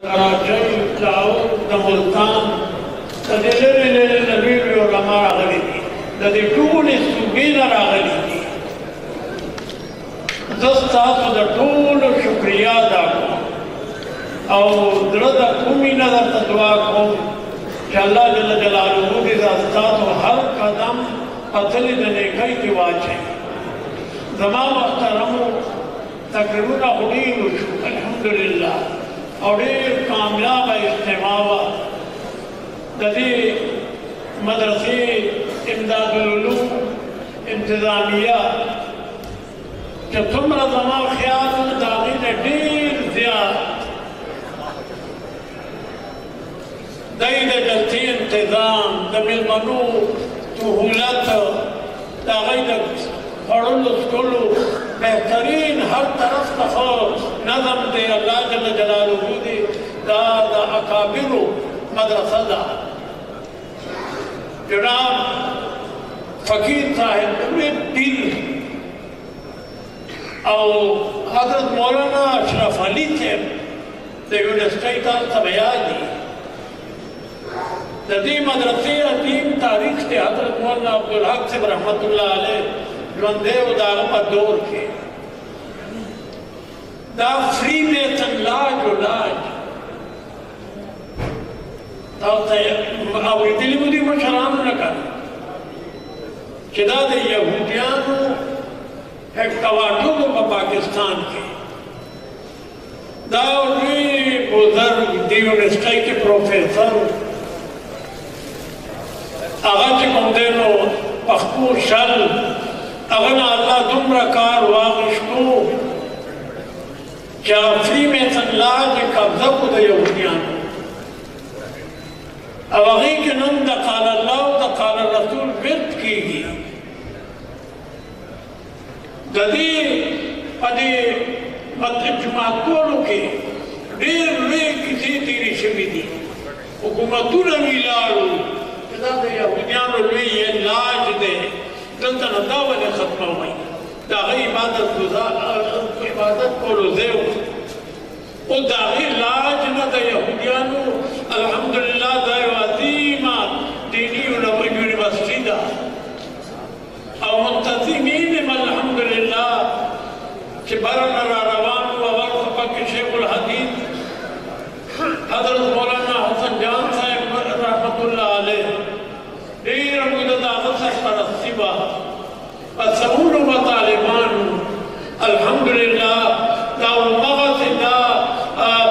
Karachi Lahore the Multan the लेरे नबी उलमा रागली थी द टूल सुबीना रागली थी दस्ता तो द टूल शुक्रिया अदा और दर्द कुमी नजर दुआ को अल्लाह जल्ल जलालुहु की रास्ता तो हर कदम पतली दने कई की वाचे जमा मुहतरम तकरीबन उड़ीन अल्हम्दुलिल्लाह और कामयाब इज्तिमा ददी मदरसे इमदादुल उलूम इंतजामिया जब तुमरा जमा ख्याल दागी ने ढेर ज्यादा दई द जलती इंतजाम द मिलमनू सहूलत दागी द पढ़ल स्कूलू बेहतरीन हर तरफ का नज़म दे अल्लाह जल्ल जलालुहु दे दा अकाबिरु मदरसा दा जनाब फकीर साहिब पूरे दिल और हजरत मौलाना अशरफ अली थे यूनिवर्सिटी का तबयादी नदी मदरसे अदीम तारीख से हजरत मौलाना अब्दुल हक से रहमतुल्लाह अलैह रंदे उदार दौर के दा फ्री में तंलाज उलाज अब दिली मुदी मशराम न कर चिदा दे यहूदियानु एक तवाटो को पाकिस्तान के दावी बुजुर्ग दी यूनिवर्सिटी के प्रोफेसर आगाज कुंदेनो पख्तू शल अगन अल्लाह दुमरा कार वागिशको क्या फ्री में तंलाज कब्जा को दे यहूदियान अब अगी के नम दकाल अल्लाह दकाल रसूल व्यक्त कीगी ददी पदे मतलब जुमातों के देर वे किसी तेरी शबीदी हुकूमतों ने मिलाओ किधर दे यहूदियान वे ये लाज दे दंता नदावल खत्म हुई दागी इबादत गुजार इबादत को रोज़ेओ वो दागी लाज न दे यहूदियानो अल्हम्दुलिल्लाह दाय वादीमा दीनी यूनिवर्सिटी दा और मुंतज़िमीन अल्हम्दुलिल्लाह के बरन रवान व वरफ़ के शेखुल हदीस हज़रत मौलाना हसन जान साहब रहमतुल्लाह अलैह देर मुद्दत आगत परस्तिबा असऊल व तालिबान अल्हम्दुलिल्लाह दा मगत दा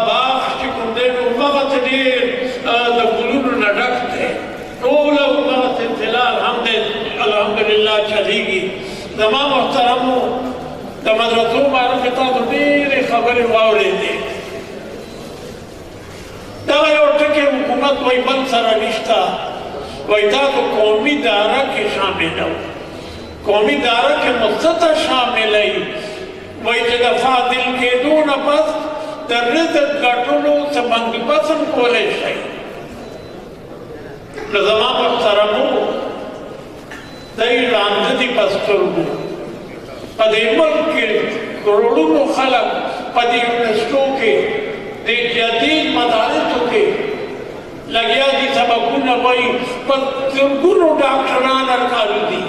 बाख चिकुंदे मगत देर द गुलून नडकते तोल मगत तिलाल हमदे अल्हम्दुलिल्लाह चलीगी जमा मुहतरम द मदरसों मारफता तो देर खबर वावले दे दा योटके हुकूमत वही बन सरा निश्ता वैदा को कौमी दारा के शामिल हो कौमी दारा के मुस्तता शामिल है वही जगह फादिल के दो न बस दर्द गटुलो संबंध पसंद कोले है लज़मा मुहतरमो दई रांधती पस्तुर्गो पदे मुल्क के करोड़ों खलक पदे यूनिवर्सिटियों के दे जदीद मदारसों के लगिया दी सबकुन वही पर तुरगुनो डॉक्टरान अरकालू दी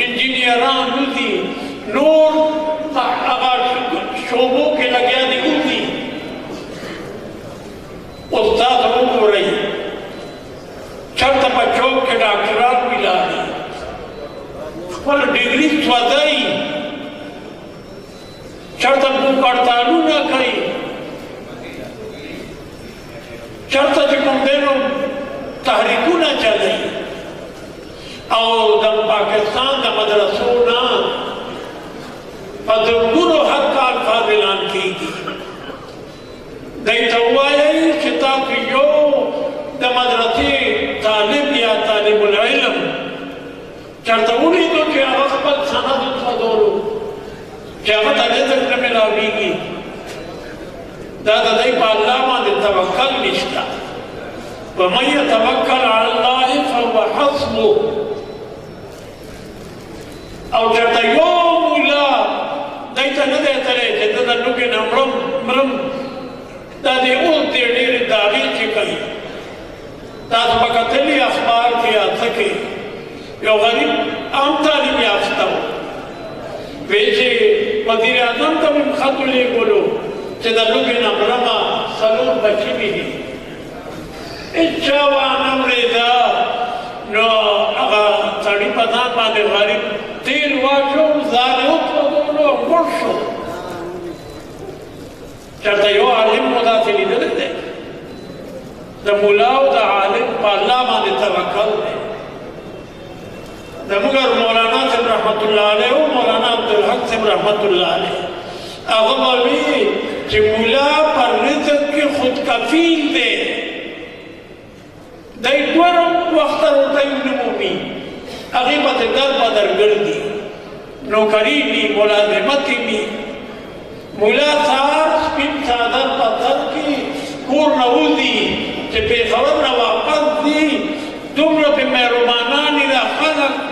इंजीनियरान दी नूर अगर शोबों के लगिया दी उदी उस्ताद हो रही चर्त बच्चों के डॉक्टरान मिला दी पर डिग्री स्वदाई चर्त मुकड़तालू न कई चर्चा जिकुम देनो तहरीकू न चले और दम पाकिस्तान द मदरसों ना पदुर्गुनो हक का अल्फाज ऐलान की दई तवाये किताब यो द मदरसे तालिब या तालिबुल इल्म चर्चा उन्हीं तो क्या अखबार सनद सदोलो क्या बताने तक न मिलावीगी दादा दई पाल्लामा दे तवक्कल निश्ता वमन यतवक्कल अल्लाह फहुव हस्बुह और जब यो मुला दई तने दे तले जद नुके नमरम मरम दादी ओ तेरे दा अखबार के आ सके यो गरीब आम तालीम याफ्ता हो वेचे वजीर आजम का भी खत ले बोलो चदलु के नमरमा सलूर बची भी है इच्छा वानम रेजा नो अगा साड़ी पतान माने गरीब तेल वाचो जाने उठो दोनों मुर्शो चलता यो आलिम मुदाफिली दलते द मुलाव द आलिम पाला माने तवक्कल है द मुगर मौलाना से रहमतुल्लाह अलैह मौलाना अब्दुल हक से रहमतुल्लाह अलैह अगमवी कि मुला पर रिज़्क़ की खुद कफील दे दाई द्वर वक्त रोता युनमुमी अगीबत दर बदर गर्दी नौकरी नी मुलाज़मती नी मुला सार स्पिन चादर पत्थर की कूर नवूदी कि बेखबर न वापस दी दुम्र पे मेहरबाना निरा खलक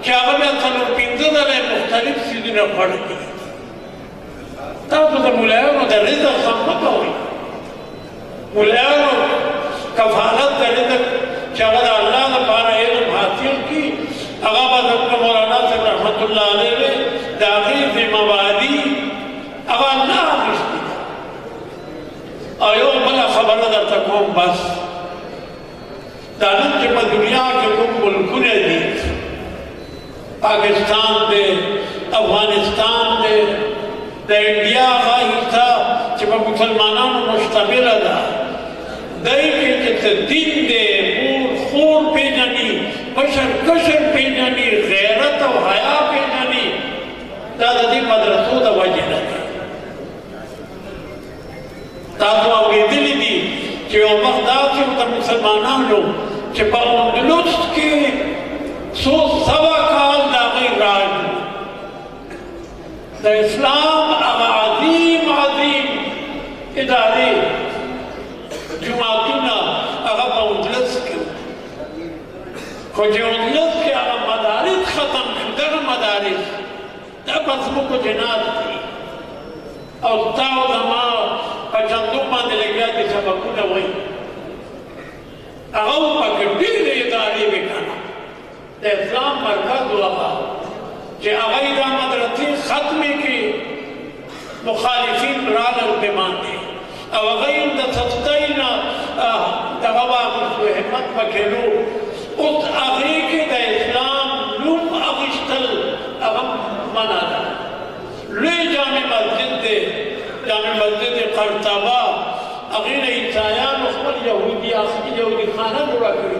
कि अगर तनुर पिंजर दले मुख्तलिफ चीज़ें न पड़ती तब तो मुलायम उधर रिज़्क़ सम्मत होगी मुलायम कफालत करे तक कि अगर अल्लाह ने पारा इल्म हासिल की अगर बस अपने मौलाना से रहमतुल्लाह अलैह दाखिल ज़िम्मेवारी अगर अल्लाह रिश्ती आयो बला खबर अगर तक हो बस दानत के दुनिया के कुछ मुल्कों ने दी पाकिस्तान दे अफगानिस्तान दे इंडिया का हिस्सा जब मुसलमानों में मुश्तमिल था दई के दिन दे खून पे जानी कशर कशर पे जानी गैरत और हया पे जानी दादी मदरसों दा वजह नहीं ताकि आगे दिली दी कि वो मक़दार से उधर मुसलमानों लोग कि बाउंडलुस के सो सवा काल दागी राज द इस्लाम अज़ीम अज़ीम इदारे जुमातुना अगर बाउंडलुस के खुजूंडलुस के अगर मदारिस खत्म शुदा मदारिस तब असमों को जनात थी और ताऊ दमा पचंदों माने लग गया कि सबको न वही अगर पकड़ी नहीं इदारे में खाना इस्लाम मरकज़ हुआ कि अगैदा मदरसे खत्मे के मुखालिफिन रानल पे मानते अब अगैन द सस्ताइना दगवा मुझे हिम्मत पकेलो उस अगै के द इस्लाम लुम अगिश्तल अगम मनादा ले जामे मस्जिद करतबा अगैन ईसाया मुख्तल यहूदी आखिरी यहूदी खाना जुड़ा करी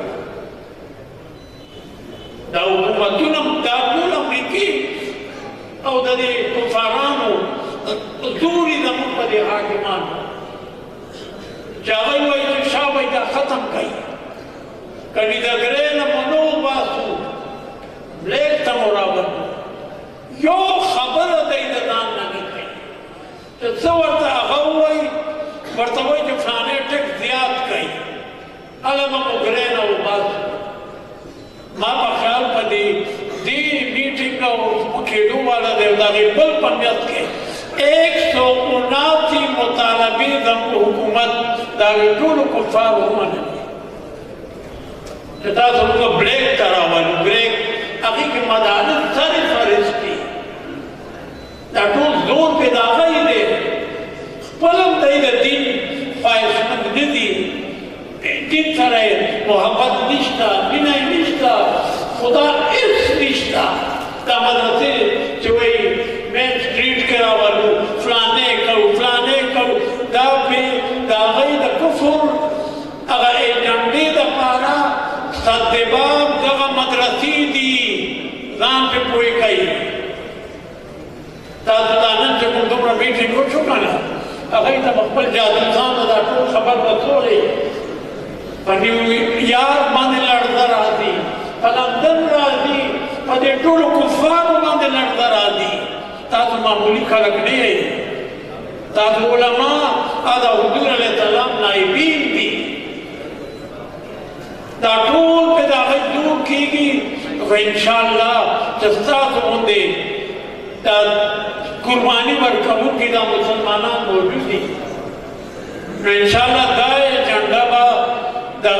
दा हुकूमतुन दाखुल अमरीकी और दे कुफारानो दूरी दमुन पर हाकिमान चाहे वो इच्छा वैदा खत्म कई कभी दगरे न मनो बासु लेक तमोराबन यो खबर दे दान न निकले तो सवरता अगवई बर्तवई जो फलाने टेक ज़ियाद कई अलग मुगरे न वो बासु माँ बख्याल पदी दी मीटिंग का खेलू वाला देवदारी बल पंजत के 179 मुतालबी दम हुकूमत दावे टूल कुफार हुमने जता उनको ब्रेक करा वाली ब्रेक अभी के मदारस सारी फरिश्ती दाटूल जोर पे दागा ही दे पलम दे दिन ख्वाहिशमंद निधि दिन तरह मोहब्बत निष्ठा बिना निष्ठा खुदा इस निष्ठा दा मदरसे जो मेन स्ट्रीट के वालू फलाने करो दा पे दा गई दा कुफर अगर एजेंडे दा पारा सद्देबाब दगा मदरसी दी जान पे कोई कही दादानन जो कुंदुम मीटिंग को चुका ना अगर दा मकबल जादूसान दा को खबर बतोले पनी यार माने लड़दा राजी पलंदन राजी पदे टोल कुफार माने लड़दा राजी ताकि मामूली खलक नहीं है ताकि उलमा आदा हुजूर अलैहिस्सलाम नाइबीन थी ताकूल पे दाखिल दूर कीगी तो इंशाअल्लाह जस्ता तो होंगे ता कुर्बानी बरकबूल की दा मुसलमाना मौजूद थी इंशाअल्लाह दाए झंडा बा दा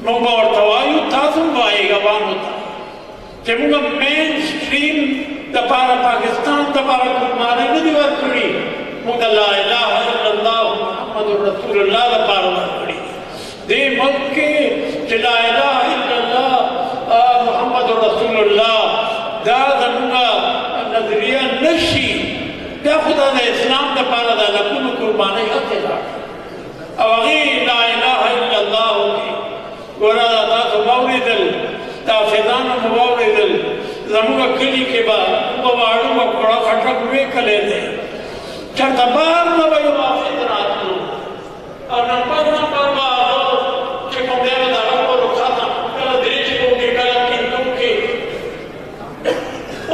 मोगा और तवायु तासुम वाएगा वान होता कि मुगा मेन स्ट्रीम दपारा पाकिस्तान दपारा कुमारे ने दीवार करी मुगा ला इलाहा इल्लल्लाह मुहम्मदुर रसूलुल्लाह दपारा करी दे मुल्क के ला इलाहा इल्लल्लाह मुहम्मदुर रसूलुल्लाह दा मुगा नजरिया नशी दा खुदा ने इस्लाम दपारा दा लकुन कुर्बानी हकेला अवगी ला इलाहा इल्लल्लाह गोरा दा तो मौलिदल ता फिदान मौलिदल जमुगा कली के बाद वो वाड़ू वो कोड़ा खटक वे कले थे चरता बार न वही वाफिद रात लो और नंबर बादो चिको देव दारा को रुखा था कल देश को के कल किंतु के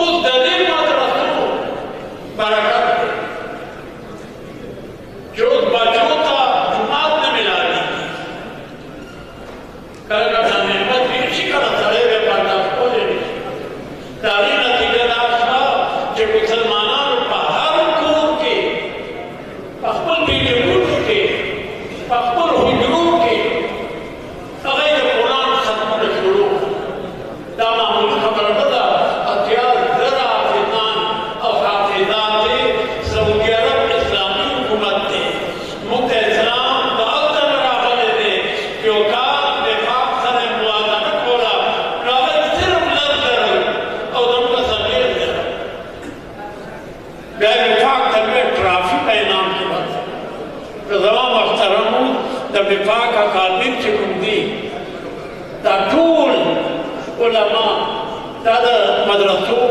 उस दलील मात्र रखो बरकत जो बचो था जुमात ने मिला दी कल का नहमत भी शिकर सड़े वे बाटा को ले तारी नतीजा दाखला जो मुसलमाना बाहर कोर के पखपल बीजूर के पखपल हुजूर के अगर कुरान खत्म न शुरू दामा मुल्क खबर बता अत्यार जरा हाफिजान और हाफिजात सऊदी अरब इस्लामी हुकूमत थे मुक्त इस्लाम दावत बराबर दे क्यों का बेफाक सर मुआदा न खोला रावत सिर्फ लग कर और उनका समीर है बेफाक तलबे ट्राफी का इनाम के बाद तो जवाब मुहतरम द बेफाक अकादमी से कुंदी द टूल उलमा द मदरसो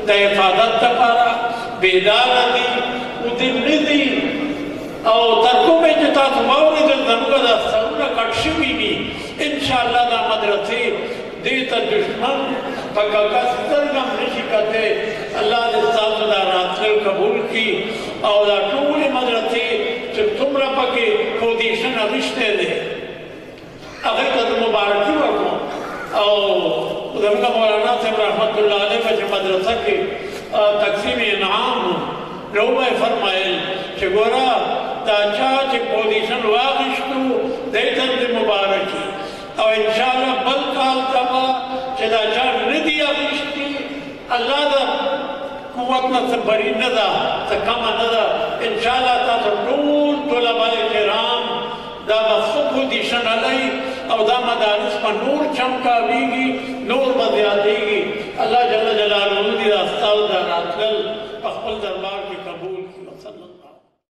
द हिफाजत तपारा बेदार दी उदिन निधि और तरकों में जिता तुम्हारे दिन धनुका दा सरुना कक्षी भी इंशाअल्लाह दा मदरसे देता दुश्मन पक्का कस्तर का मृषिकते अल्लाह ने साथ दा रातल कबूल की और दा टूल मदरसे जब तुमरा पके पोजीशन रिश्ते दे अगर तो मुबारकी वर्गों और उधमका मौलाना साहब रहमतुल्लाह अलैह के मदरसा के तकसीम इनाम लोग फरमाए कि गोरा ताचा के पोजीशन वागिश्तु देतन दे मुबारकी और इंशाअल्लाह बल काल तबा चला जा निधि अगिश्ती अल्लाह दा कुव्वत न सबरी नदा तकम नदा इंशाअल्लाह ता टूल तलबाए किराम दा बखुद पोजीशन अलई और दा मदारिस पर नूर चमकावीगी नूर बदियादेगी अल्लाह जल्ल जलालुहु दी रास्ता दा रातल